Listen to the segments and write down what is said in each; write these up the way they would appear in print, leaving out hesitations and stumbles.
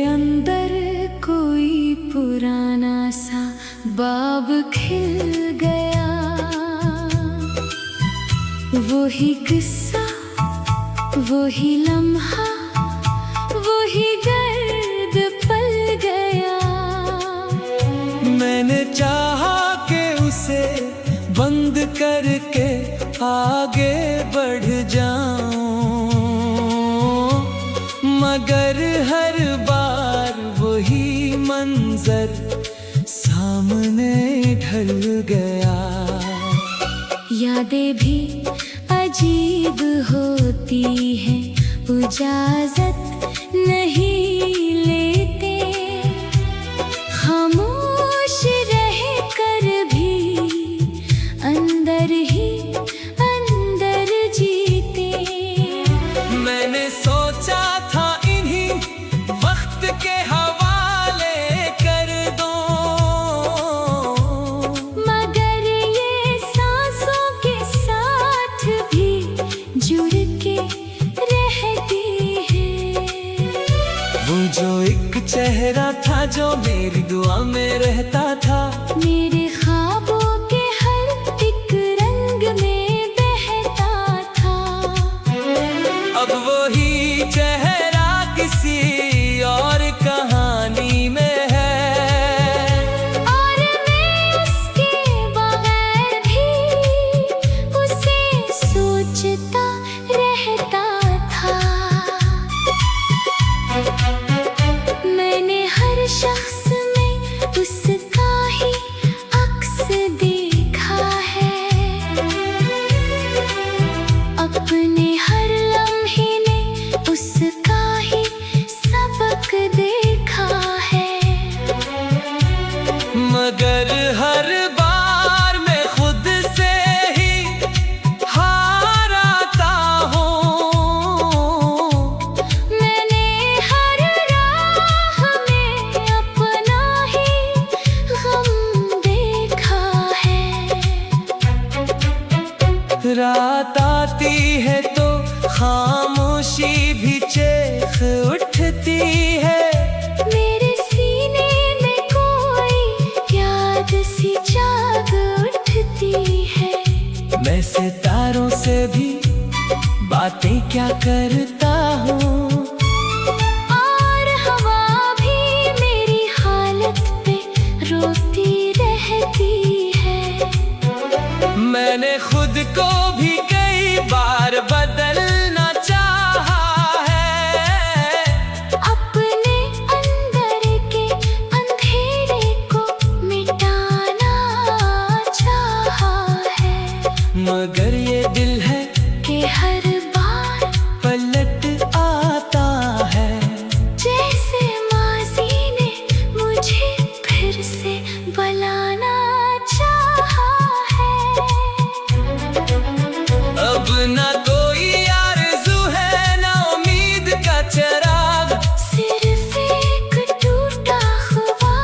अंदर कोई पुराना सा बाब खिल गया। वही किस्सा, वही लम्हा, वही गर्द पल गया। मैंने चाहा कि उसे बंद करके आगे बढ़ जाऊं, मगर हर बार वही मंजर सामने ढल गया। यादें भी अजीब होती हैं, इजाजत नहीं लेते। खामोश रह कर भी अंदर ही अंदर जीते। मैंने सोचा था इन्हीं वक्त के हवाले कर दो, मगर ये सांसों के साथ भी जुड़ के रहती है। वो जो एक चेहरा था जो मेरी दुआ में रहता था, मेरे ख्वाबों के हर एक रंग में बहता था। अब वही चेहरा किसी और कहानी में है। और मैं उसके बगैर भी उसे सोचता रहता था। मैंने हर शख्स में उसका ही अक्स देखा है। अपने हर लम्हे ने उसका ही सबक देखा है। मगर हर बार मैं खुद से ही हार आता हूँ। मैंने हर राह में अपना ही गम देखा है। रात आती है तो खामोशी भी चेख उठती है। मेरे सीने में कोई याद सी जाग उठती है। मैं सितारों से भी बातें क्या करता हूँ, और हवा भी मेरी हालत पे रोती रहती है। मैंने खुद को भी कई बार बदलना चाहा है। अपने अंदर के अंधेरे को मिटाना चाहा है। मगर ये दिल है कि हर बार पलट आता है। जैसे माजी ने मुझे फिर से बुलाना चाहा है। अब ना कोई आरज़ू है, ना उम्मीद का चिराग। सिर्फ एक टूटा हुआ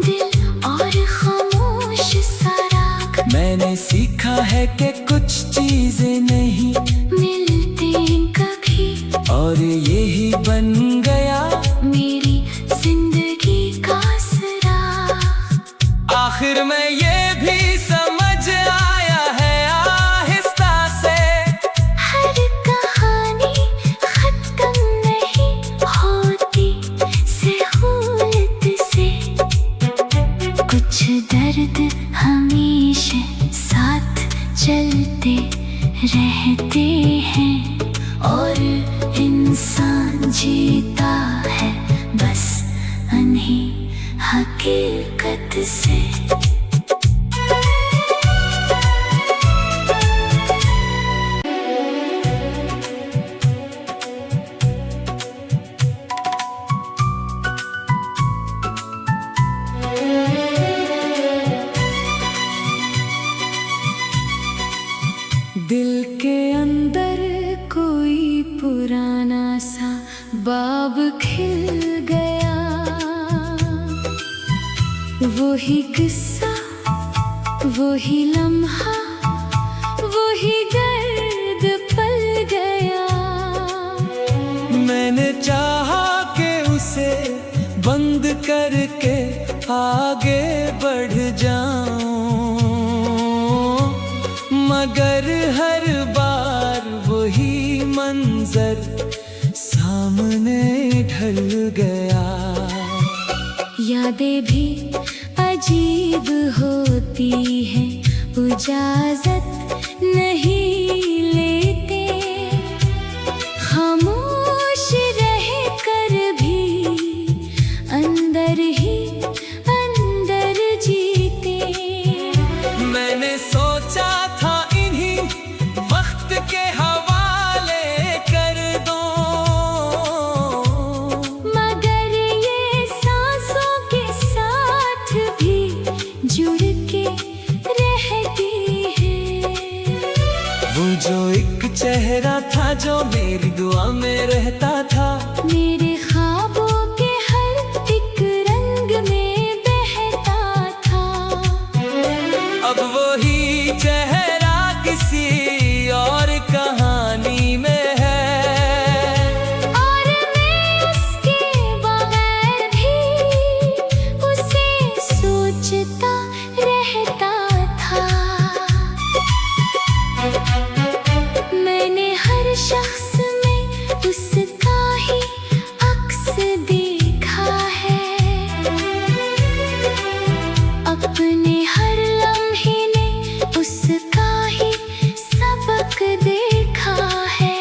दिल और खामोश सा राग। मैंने सीखा है कि कुछ चीजें नहीं मिलते कभी, और यही बन गया मेरी जिंदगी का सुराग। आखिर में ये भी समझ आया है आहिस्ता से, हर कहानी खत्म नहीं होती सहूलत से। कुछ दर्द हमेशा साथ चलते रहते हैं, और इंसान जीता है बस अनही हकीकत से। दिल के अंदर कोई पुराना सा बाब खिल गया। वही किस्सा, वही लम्हा, वही गर्द पल गया। मैंने चाहा कि उसे बंद करके आगे बढ़ जाऊं, मगर हर बार वही मंजर सामने ढल गया। यादें भी अजीब होती हैं, इजाजत नहीं लेते, खामोश रह कर भी अंदर ही अंदर जीते। मैंने सोचा था इन्हीं वक्त के हवाले कर दो, मगर ये सांसों के साथ भी जुड़ के रहती है। वो जो एक चेहरा था जो मेरी दुआ में रहता था, मेरे ख्वाबों के हर एक रंग में बहता था। अब वही चेहरा किसी और कहानी में है, और मैं उसके बगैर भी उसे सोचता रहता था। मैंने हर शख्स में उसका ही अक्स देखा है, अपने हर लम्हे ने उसका ही सबक देखा है।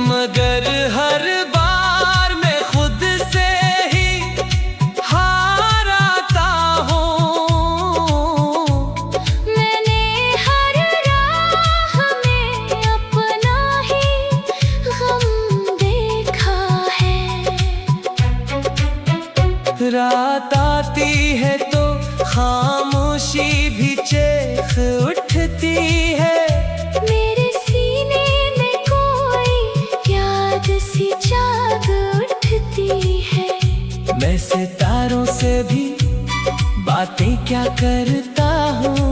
मगर हर बार मैं खुद से ही हार आता हूँ। मैंने हर राह में अपना ही गम देखा है। रात आती है तो खामोशी भी चेख उठती है, मेरे सीने में कोई याद सी जाग उठती है। मैं सितारों से भी बातें क्या करता हूँ,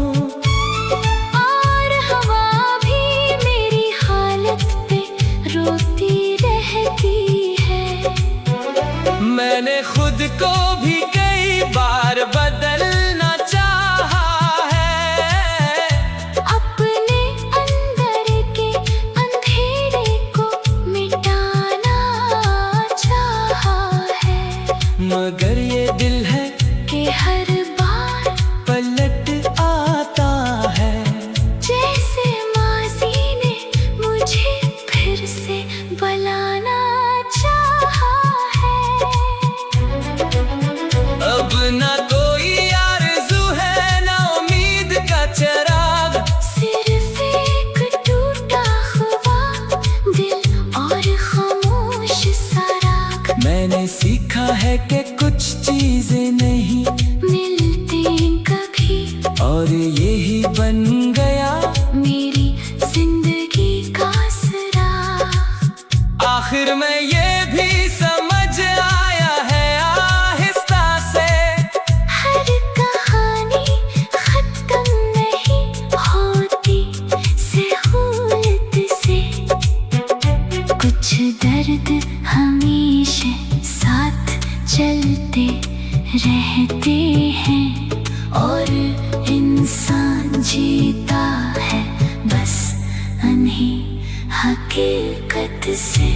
और हवा भी मेरी हालत पे रोती रहती है। मैंने खुद को भी कई बार बदलना चाहा है, अपने अंदर के अंधेरे को मिटाना चाहा है, मगर ये दिल है कि हर बार पलट आता है। जैसे माज़ी ने मुझे फिर से बुलाना चाहा है। अब ना कोई आरज़ू है ना उम्मीद का चिराग, सिर्फ एक टूटा हुआ दिल और खामोश सा राग। मैंने सीखा है कि कुछ चीजें नहीं मिलते कभी, और यही बन गया मेरी जिंदगी का सुराग। आखिर में ये भी समझ आया है आहिस्ता से, हर कहानी खत्म नहीं होती सहूलत से। कुछ दर्द हमेशा साथ चलते रहते हैं, और इंसान जीता है बस अनही हकीकत से।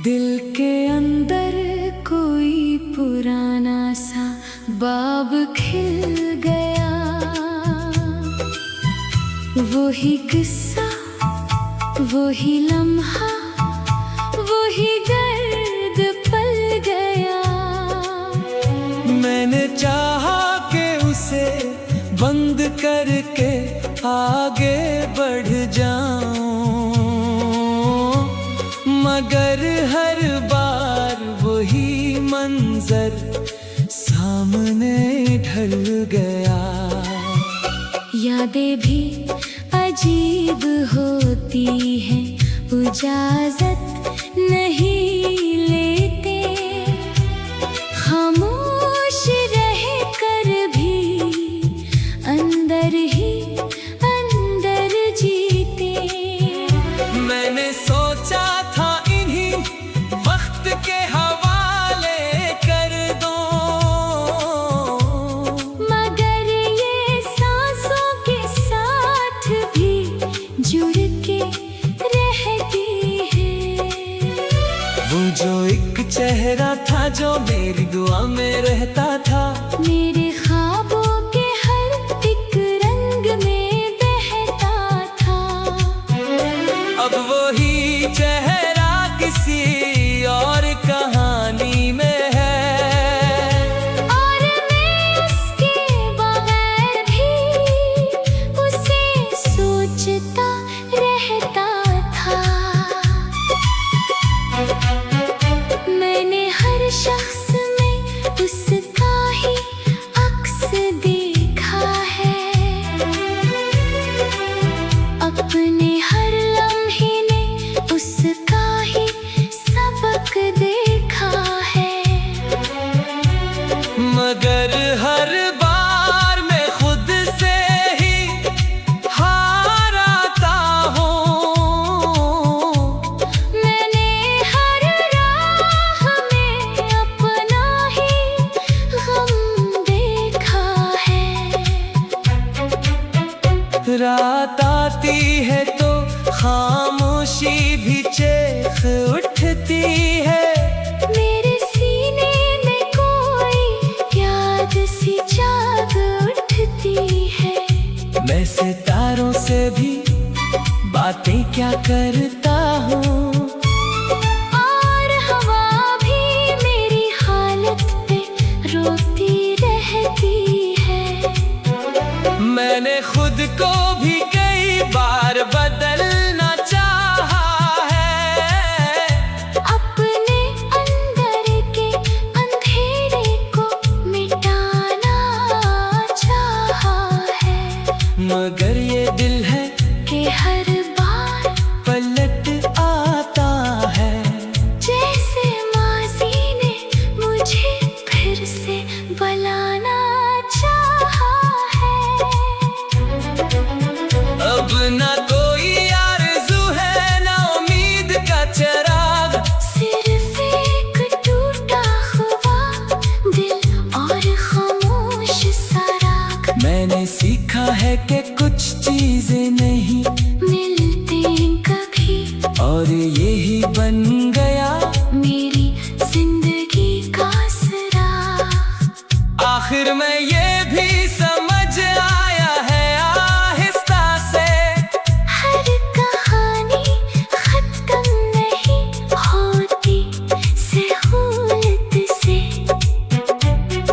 दिल के अंदर कोई पुराना सा बाब खिल गया, वही किस्सा वही लम्हा वही दर्द पल गया। मैंने चाहा कि उसे बंद करके आगे बढ़ जाऊं, मगर हर बार वही मंजर सामने ढल गया। यादें भी अजीब होती हैं, इजाजत नहीं लेते, खामोश रह कर भी अंदर ही अंदर जीते। मैंने सोचा था इन्हीं वक्त के हवाले कर दो, मगर ये सांसों के साथ भी जुड़ के रहती है। वो जो एक चेहरा था जो मेरी दुआ में रहता था, मेरे ख्वाबों के हर एक रंग में बहता था। अब वही चेहरा किसी और कहानी में है, और मैं उसके बगैर भी उसे सोचता रहता था। मैंने हर शख्स में उसका ही अक्स देखा है, अपने हर लम्हे में उसका ही सबक देखा है। मगर हर बार मैं खुद से ही हार आता हूँ। मैंने हर राह में अपना ही गम देखा है। रात आती है तो खामोशी भी चेख उठती है, मेरे सीने में कोई याद सी जाग उठती है। मैं सितारों से भी बातें क्या करता हूँ, और हवा भी मेरी हालत पे रोती रहती है। मैंने खुद को भी कई बार बदलना चाहा है, अपने अंदर के अंधेरे को मिटाना चाहा है। मगर ये दिल है कि हर बार पलट आता है। जैसे माजी ने मुझे फिर से बुलाना चाहा है। अब ना कोई आरज़ू है ना उम्मीद का चिराग, सिर्फ एक टूटा हुआ दिल और खामोश सा राग। मैंने सीखा है कि कुछ चीजें नहीं मिलते कभी, और यही बन गया मेरी जिंदगी का सुराग। आखिर में ये भी समझ आया है आहिस्ता से, हर कहानी खत्म नहीं होती सहूलत से।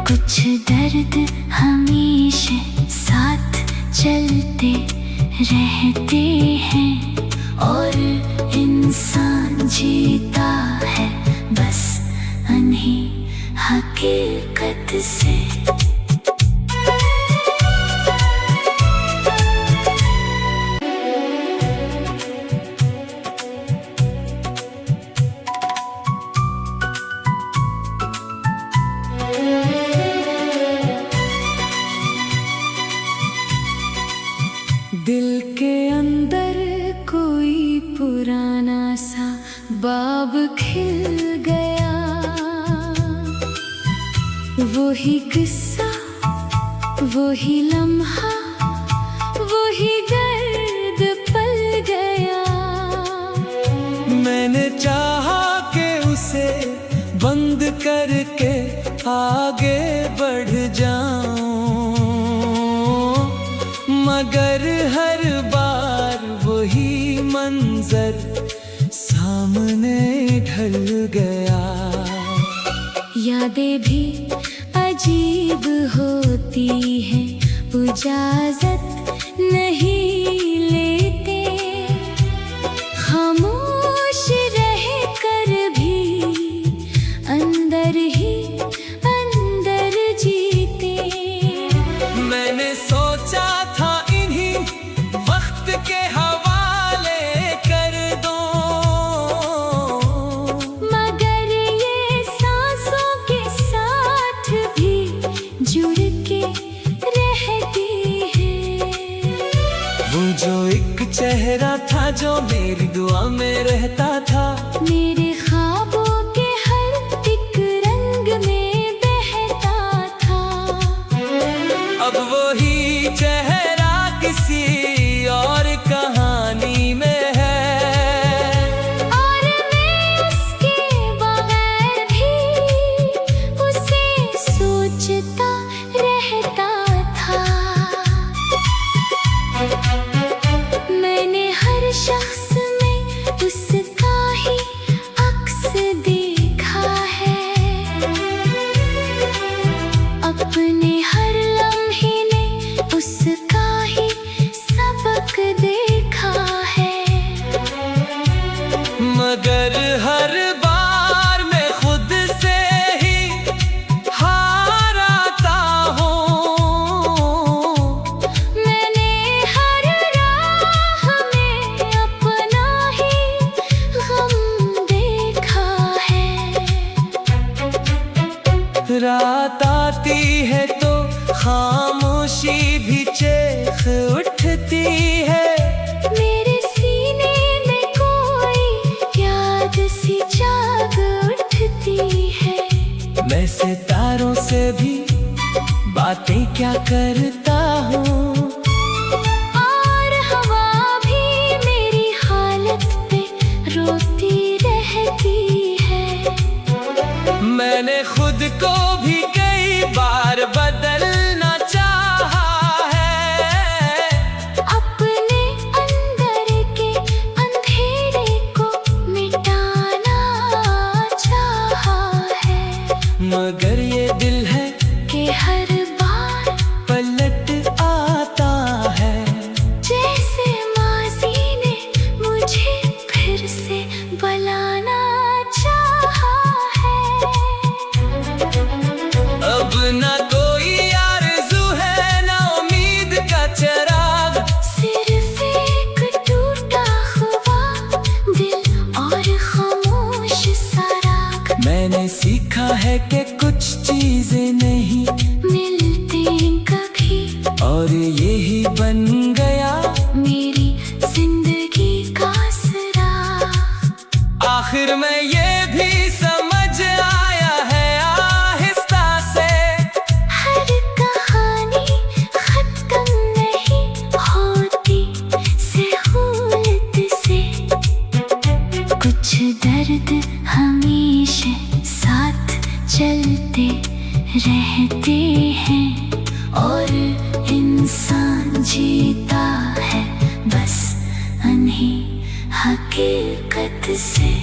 कुछ दर्द हमेशा साथ चलते रहते हैं, और इंसान जीता है बस अनही हकीकत से। दिल के अंदर कोई पुराना सा बाब खिल गया, वही किस्सा वही लम्हा वही दर्द पल गया। मैंने चाहा कि उसे बंद करके आगे बढ़ जाऊं, मगर हर बार वही मंजर सामने ढल गया। यादें भी अजीब होती हैं, इजाजत नहीं लेते, खामोश रह कर भी अंदर ही अंदर जीते। मैंने सोचा था इन्हीं वक्त के हवाले कर दो, जो मेरी दुआ में रहता था। मेरे ख्वाबों के हर एक रंग में बहता था। अब वही चेहरा किसी और कहानी में है, और मैं उसके बगैर भी उसे सोचता रहता था। मैंने हर शख्स में उसका ही अक्स देखा है। अपने हर लम्हे ने उसका ही सबक देखा है। मगर हर बार मैं खुद से ही हार आता हूँ। मैंने हर राह में अपना ही गम देखा है। रात आती है तो खामोशी भी चेख उठती है। मेरे सीने में कोई याद सी जाग उठती है। मैं सितारों से भी बातें क्या करता हूँ, और हवा भी मेरी हालत पे रोती रहती है। मैंने खुद को भी कई बार बदलना चाहा है। अपने अंदर के अंधेरे को मिटाना चाहा है। मगर ये दिल है कि हर बार पलट आता है। जैसे माज़ी ने मुझे फिर से बुलाना चाहा है। अब ना कोई आरज़ू है, ना उम्मीद का चिराग। सिर्फ एक टूटा हुआ दिल और खामोश सा राग। मैंने सीखा है कि कुछ चीजें नहीं मिलते कभी, और यही बन गया मेरी जिंदगी का सुराग। आखिर में ये भी समझ आया है आहिस्ता से, हर कहानी खत्म नहीं होती सहूलत से। कुछ दर्द हमेशा साथ चलते रहते हैं, और इंसान जीता है बस अन्ही हकीकत से।